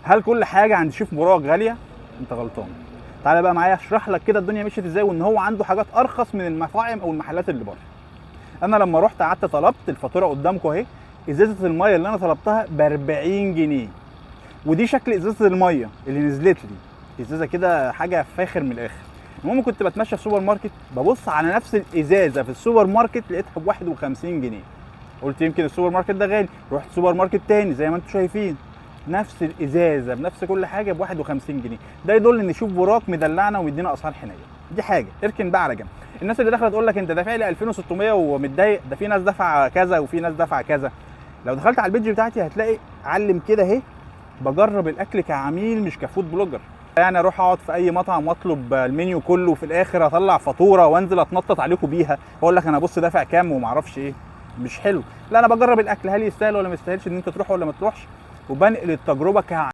هل كل حاجه عند شيف براك غاليه؟ انت غلطان. تعالى بقى معايا اشرح لك كده الدنيا مشيت ازاي، وان هو عنده حاجات ارخص من المطاعم او المحلات اللي بره. انا لما رحت قعدت طلبت الفاتوره قدامكم اهي، ازازه الميه اللي انا طلبتها ب 40 جنيه، ودي شكل ازازه الميه اللي نزلت لي، ازازه كده حاجه فاخر من الاخر. المهم كنت بتمشى في سوبر ماركت ببص على نفس الازازه في السوبر ماركت لقيتها ب 51 جنيه. قلت يمكن السوبر ماركت ده غالي، رحت سوبر ماركت تاني زي ما انتم شايفين نفس الازازه بنفس كل حاجه ب 51 جنيه. ده يدل ان شوف براك مدلعنا ومدينا اسعار حنيه. دي حاجه اركن بقى على جنب. الناس اللي داخله تقول لك انت دافع لي 2600 ومتضايق، ده في ناس دفع كذا وفي ناس دفع كذا. لو دخلت على البيج بتاعتي هتلاقي علم كده اهي، بجرب الاكل كعميل مش كفود بلوجر. يعني اروح اقعد في اي مطعم واطلب المنيو كله وفي الاخر اطلع فاتوره وانزل اتنطط عليكم بيها واقول لك انا بص دافع كام وما اعرفش ايه. مش حلو. لا، انا بجرب الاكل هل يستاهل ولا ما يستاهلش ان انت تروح ولا ما تروحش، وبنقل التجربه